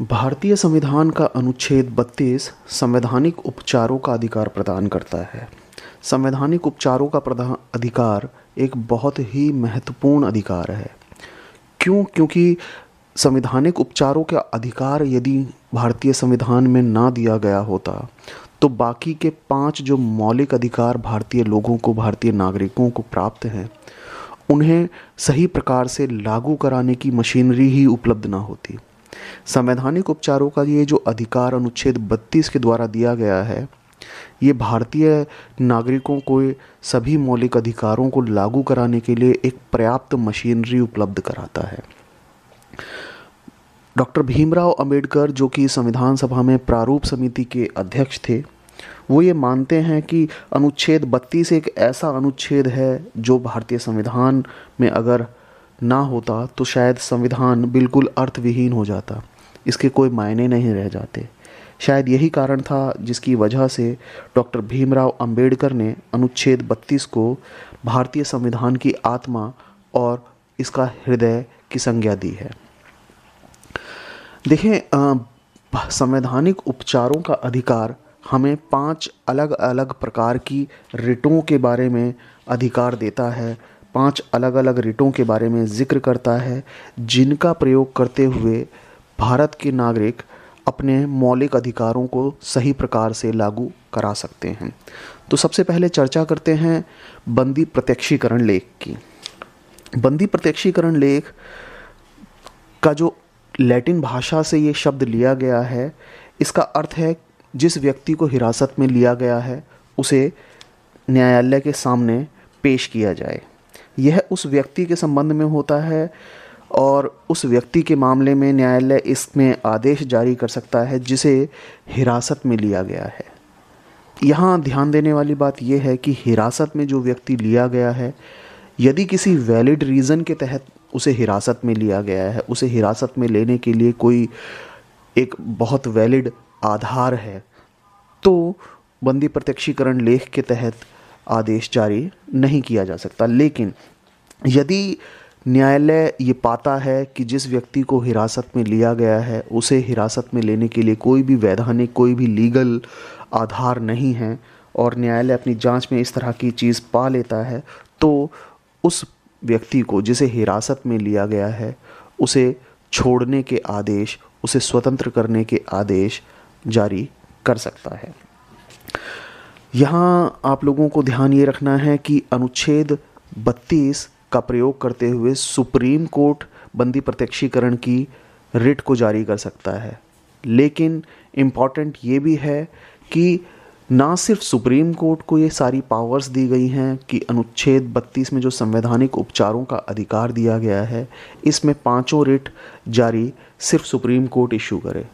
भारतीय संविधान का अनुच्छेद 32 संवैधानिक उपचारों का अधिकार प्रदान करता है। संवैधानिक उपचारों का अधिकार एक बहुत ही महत्वपूर्ण अधिकार है। क्यों? क्योंकि संवैधानिक उपचारों का अधिकार यदि भारतीय संविधान में ना दिया गया होता तो बाकी के 5 जो मौलिक अधिकार भारतीय लोगों को, भारतीय नागरिकों को प्राप्त हैं, उन्हें सही प्रकार से लागू कराने की मशीनरी ही उपलब्ध ना होती। संवैधानिक उपचारों का ये जो अधिकार अनुच्छेद 32 के द्वारा दिया गया है, ये भारतीय नागरिकों को सभी मौलिक अधिकारों को लागू कराने के लिए एक पर्याप्त मशीनरी उपलब्ध कराता है। डॉक्टर भीमराव अंबेडकर, जो कि संविधान सभा में प्रारूप समिति के अध्यक्ष थे, वो ये मानते हैं कि अनुच्छेद 32 एक ऐसा अनुच्छेद है जो भारतीय संविधान में अगर ना होता तो शायद संविधान बिल्कुल अर्थविहीन हो जाता, इसके कोई मायने नहीं रह जाते। शायद यही कारण था जिसकी वजह से डॉक्टर भीमराव अंबेडकर ने अनुच्छेद 32 को भारतीय संविधान की आत्मा और इसका हृदय की संज्ञा दी है। देखें, संवैधानिक उपचारों का अधिकार हमें 5 अलग अलग प्रकार की रिटों के बारे में अधिकार देता है, 5 अलग अलग रिटों के बारे में जिक्र करता है, जिनका प्रयोग करते हुए भारत के नागरिक अपने मौलिक अधिकारों को सही प्रकार से लागू करा सकते हैं। तो सबसे पहले चर्चा करते हैं बंदी प्रत्यक्षीकरण लेख की। बंदी प्रत्यक्षीकरण लेख का जो लैटिन भाषा से ये शब्द लिया गया है, इसका अर्थ है जिस व्यक्ति को हिरासत में लिया गया है उसे न्यायालय के सामने पेश किया जाए। यह उस व्यक्ति के संबंध में होता है और उस व्यक्ति के मामले में न्यायालय इसमें आदेश जारी कर सकता है जिसे हिरासत में लिया गया है। यहाँ ध्यान देने वाली बात यह है कि हिरासत में जो व्यक्ति लिया गया है, यदि किसी वैलिड रीज़न के तहत उसे हिरासत में लिया गया है, उसे हिरासत में लेने के लिए कोई एक बहुत वैलिड आधार है, तो बंदी प्रत्यक्षीकरण लेख के तहत आदेश जारी नहीं किया जा सकता। लेकिन यदि न्यायालय ये पाता है कि जिस व्यक्ति को हिरासत में लिया गया है उसे हिरासत में लेने के लिए कोई भी वैधानिक, कोई भी लीगल आधार नहीं है और न्यायालय अपनी जांच में इस तरह की चीज़ पा लेता है, तो उस व्यक्ति को जिसे हिरासत में लिया गया है उसे छोड़ने के आदेश, उसे स्वतंत्र करने के आदेश जारी कर सकता है। यहाँ आप लोगों को ध्यान ये रखना है कि अनुच्छेद 32 का प्रयोग करते हुए सुप्रीम कोर्ट बंदी प्रत्यक्षीकरण की रिट को जारी कर सकता है। लेकिन इम्पॉर्टेंट ये भी है कि ना सिर्फ सुप्रीम कोर्ट को ये सारी पावर्स दी गई हैं कि अनुच्छेद 32 में जो संवैधानिक उपचारों का अधिकार दिया गया है, इसमें 5 रिट जारी सिर्फ सुप्रीम कोर्ट इशू करे।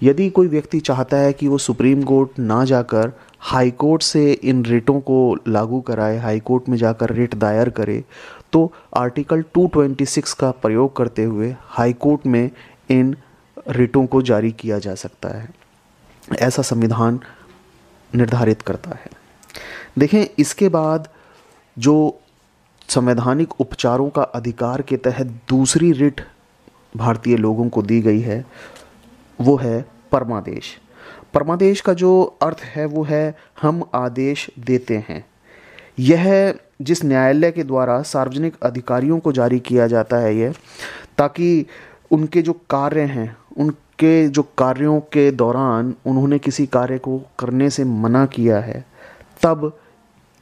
यदि कोई व्यक्ति चाहता है कि वो सुप्रीम कोर्ट ना जाकर हाई कोर्ट से इन रिटों को लागू कराए, हाई कोर्ट में जाकर रिट दायर करे, तो आर्टिकल 226 का प्रयोग करते हुए हाई कोर्ट में इन रिटों को जारी किया जा सकता है। ऐसा संविधान निर्धारित करता है। देखें, इसके बाद जो संवैधानिक उपचारों का अधिकार के तहत दूसरी रिट भारतीय लोगों को दी गई है, वो है परमादेश। परमादेश का जो अर्थ है वो है हम आदेश देते हैं। यह जिस न्यायालय के द्वारा सार्वजनिक अधिकारियों को जारी किया जाता है, यह ताकि उनके जो कार्य हैं, उनके जो कार्यों के दौरान उन्होंने किसी कार्य को करने से मना किया है, तब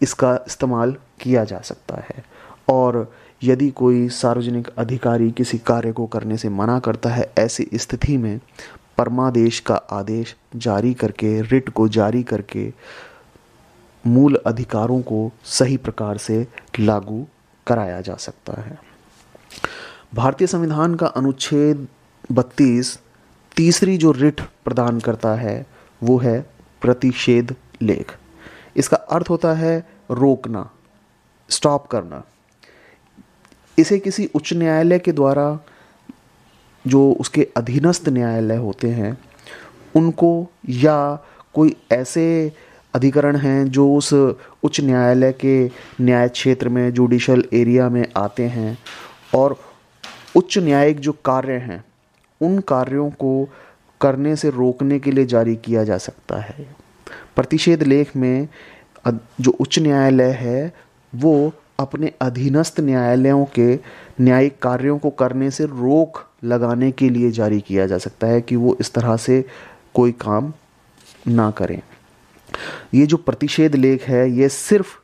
इसका इस्तेमाल किया जा सकता है। और यदि कोई सार्वजनिक अधिकारी किसी कार्य को करने से मना करता है, ऐसी स्थिति में परमादेश का आदेश जारी करके, रिट को जारी करके मूल अधिकारों को सही प्रकार से लागू कराया जा सकता है। भारतीय संविधान का अनुच्छेद 32 तीसरी जो रिट प्रदान करता है वो है प्रतिषेध लेख। इसका अर्थ होता है रोकना, स्टॉप करना। इसे किसी उच्च न्यायालय के द्वारा, जो उसके अधीनस्थ न्यायालय होते हैं उनको, या कोई ऐसे अधिकरण हैं जो उस उच्च न्यायालय के न्याय क्षेत्र में, जुडिशल एरिया में आते हैं और उच्च न्यायिक जो कार्य हैं उन कार्यों को करने से रोकने के लिए जारी किया जा सकता है। प्रतिषेध लेख में जो उच्च न्यायालय है वो अपने अधीनस्थ न्यायालयों के न्यायिक कार्यों को करने से रोक लगाने के लिए जारी किया जा सकता है कि वो इस तरह से कोई काम ना करें। ये जो प्रतिषेध लेख है, ये सिर्फ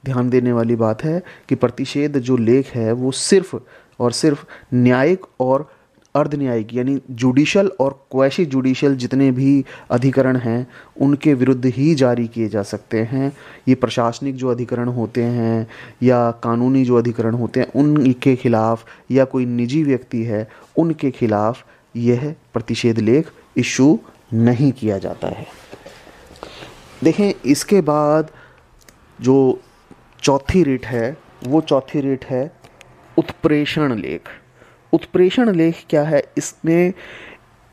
ध्यान देने वाली बात है कि प्रतिषेध जो लेख है वो सिर्फ और सिर्फ न्यायिक और अर्ध न्यायिक यानी जुडिशल और क्वैशी जुडिशल जितने भी अधिकरण हैं उनके विरुद्ध ही जारी किए जा सकते हैं। ये प्रशासनिक जो अधिकरण होते हैं या कानूनी जो अधिकरण होते हैं उनके खिलाफ या कोई निजी व्यक्ति है उनके खिलाफ यह प्रतिषेध लेख इशू नहीं किया जाता है। देखें, इसके बाद जो चौथी रिट है वो चौथी रिट है उत्प्रेषण लेख। उत्प्रेषण लेख क्या है? इसमें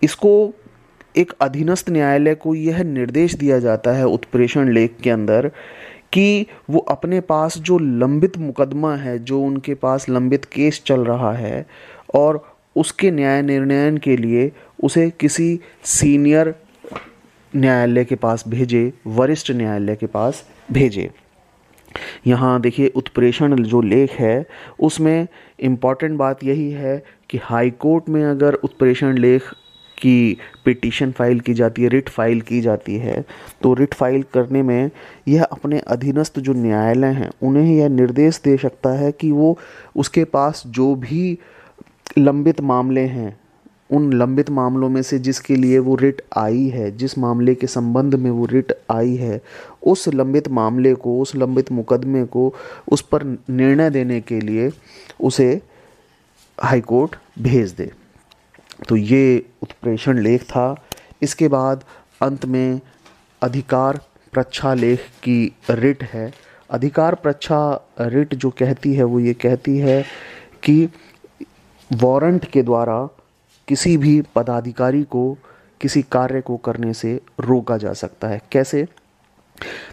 इसको एक अधीनस्थ न्यायालय को यह निर्देश दिया जाता है उत्प्रेषण लेख के अंदर कि वो अपने पास जो लंबित मुकदमा है, जो उनके पास लंबित केस चल रहा है और उसके न्याय निर्णयन के लिए उसे किसी सीनियर न्यायालय के पास भेजे, वरिष्ठ न्यायालय के पास भेजे। यहाँ देखिए उत्प्रेषण जो लेख है उसमें इम्पॉर्टेंट बात यही है कि हाई कोर्ट में अगर उत्प्रेषण लेख की पिटीशन फाइल की जाती है, रिट फाइल की जाती है, तो रिट फाइल करने में यह अपने अधीनस्थ जो न्यायालय हैं उन्हें यह निर्देश दे सकता है कि वो उसके पास जो भी लंबित मामले हैं उन लंबित मामलों में से जिसके लिए वो रिट आई है, जिस मामले के संबंध में वो रिट आई है, उस लंबित मामले को, उस लंबित मुकदमे को उस पर निर्णय देने के लिए उसे हाई कोर्ट भेज दे। तो ये उत्प्रेषण लेख था। इसके बाद अंत में अधिकार प्रच्छा लेख की रिट है। अधिकार प्रच्छा रिट जो कहती है वो ये कहती है कि वारंट के द्वारा किसी भी पदाधिकारी को किसी कार्य को करने से रोका जा सकता है। कैसे?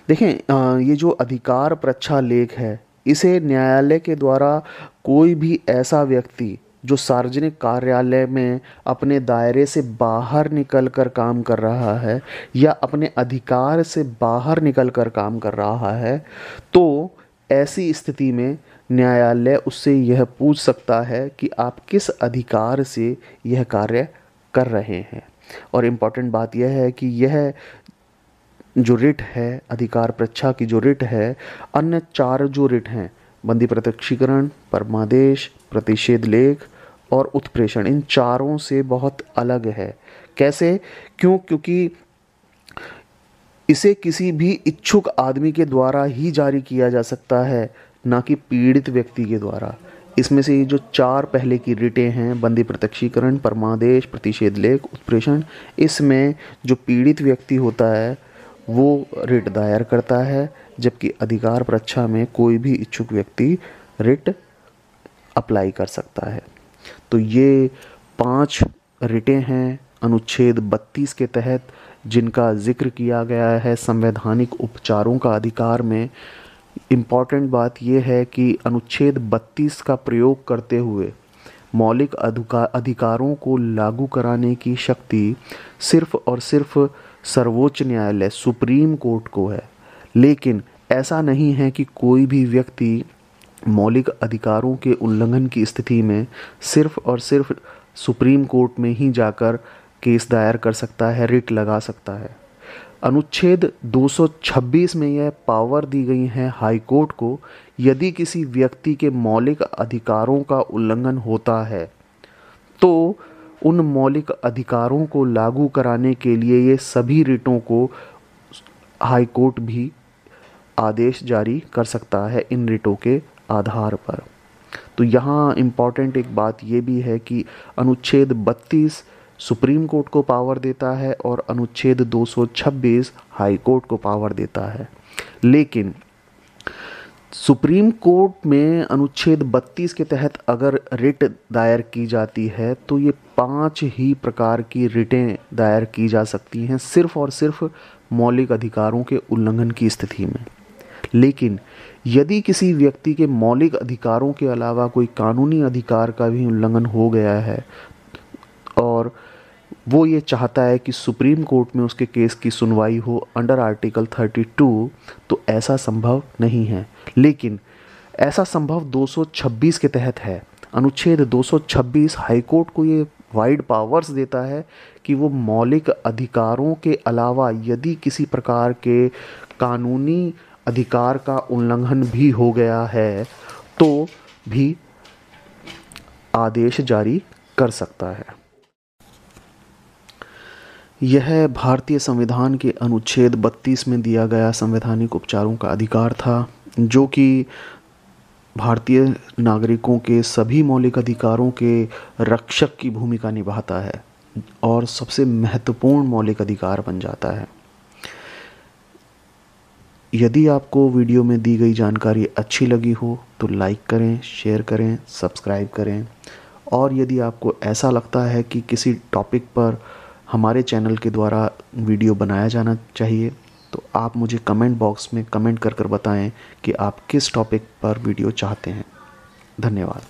देखें, ये जो अधिकार प्रच्छा लेख है इसे न्यायालय के द्वारा कोई भी ऐसा व्यक्ति जो सार्वजनिक कार्यालय में अपने दायरे से बाहर निकलकर काम कर रहा है या अपने अधिकार से बाहर निकलकर काम कर रहा है, तो ऐसी स्थिति में न्यायालय उससे यह पूछ सकता है कि आप किस अधिकार से यह कार्य कर रहे हैं। और इम्पॉर्टेंट बात यह है कि यह जो रिट है, अधिकार प्रच्छा की जो रिट है, अन्य चार जो रिट हैं, बंदी प्रत्यक्षीकरण, परमादेश, प्रतिषेध लेख और उत्प्रेषण, इन चारों से बहुत अलग है। कैसे? क्योंकि इसे किसी भी इच्छुक आदमी के द्वारा ही जारी किया जा सकता है, ना कि पीड़ित व्यक्ति के द्वारा। इसमें से ये जो चार पहले की रिटें हैं, बंदी प्रत्यक्षीकरण, परमादेश, प्रतिषेध लेख, उत्प्रेषण, इसमें जो पीड़ित व्यक्ति होता है वो रिट दायर करता है, जबकि अधिकार प्रच्छा में कोई भी इच्छुक व्यक्ति रिट अप्लाई कर सकता है। तो ये 5 रिटें हैं अनुच्छेद 32 के तहत जिनका जिक्र किया गया है संवैधानिक उपचारों का अधिकार में। इम्पॉर्टेंट बात यह है कि अनुच्छेद 32 का प्रयोग करते हुए मौलिक अधिकारों को लागू कराने की शक्ति सिर्फ और सिर्फ सर्वोच्च न्यायालय सुप्रीम कोर्ट को है। लेकिन ऐसा नहीं है कि कोई भी व्यक्ति मौलिक अधिकारों के उल्लंघन की स्थिति में सिर्फ और सिर्फ सुप्रीम कोर्ट में ही जाकर केस दायर कर सकता है, रिट लगा सकता है। अनुच्छेद 226 में यह पावर दी गई है हाई कोर्ट को, यदि किसी व्यक्ति के मौलिक अधिकारों का उल्लंघन होता है तो उन मौलिक अधिकारों को लागू कराने के लिए ये सभी रिटों को हाई कोर्ट भी आदेश जारी कर सकता है इन रिटों के आधार पर। तो यहाँ इम्पॉर्टेंट एक बात ये भी है कि अनुच्छेद 32 सुप्रीम कोर्ट को पावर देता है और अनुच्छेद 226 हाई कोर्ट को पावर देता है। लेकिन सुप्रीम कोर्ट में अनुच्छेद 32 के तहत अगर रिट दायर की जाती है तो ये 5 ही प्रकार की रिटें दायर की जा सकती हैं, सिर्फ और सिर्फ मौलिक अधिकारों के उल्लंघन की स्थिति में। लेकिन यदि किसी व्यक्ति के मौलिक अधिकारों के अलावा कोई कानूनी अधिकार का भी उल्लंघन हो गया है और वो ये चाहता है कि सुप्रीम कोर्ट में उसके केस की सुनवाई हो अंडर आर्टिकल 32, तो ऐसा संभव नहीं है। लेकिन ऐसा संभव 226 के तहत है। अनुच्छेद 226 हाईकोर्ट को ये वाइड पावर्स देता है कि वो मौलिक अधिकारों के अलावा यदि किसी प्रकार के कानूनी अधिकार का उल्लंघन भी हो गया है तो भी आदेश जारी कर सकता है। यह भारतीय संविधान के अनुच्छेद 32 में दिया गया संवैधानिक उपचारों का अधिकार था, जो कि भारतीय नागरिकों के सभी मौलिक अधिकारों के रक्षक की भूमिका निभाता है और सबसे महत्वपूर्ण मौलिक अधिकार बन जाता है। यदि आपको वीडियो में दी गई जानकारी अच्छी लगी हो तो लाइक करें, शेयर करें, सब्सक्राइब करें। और यदि आपको ऐसा लगता है कि किसी टॉपिक पर हमारे चैनल के द्वारा वीडियो बनाया जाना चाहिए तो आप मुझे कमेंट बॉक्स में कमेंट कर बताएं कि आप किस टॉपिक पर वीडियो चाहते हैं। धन्यवाद।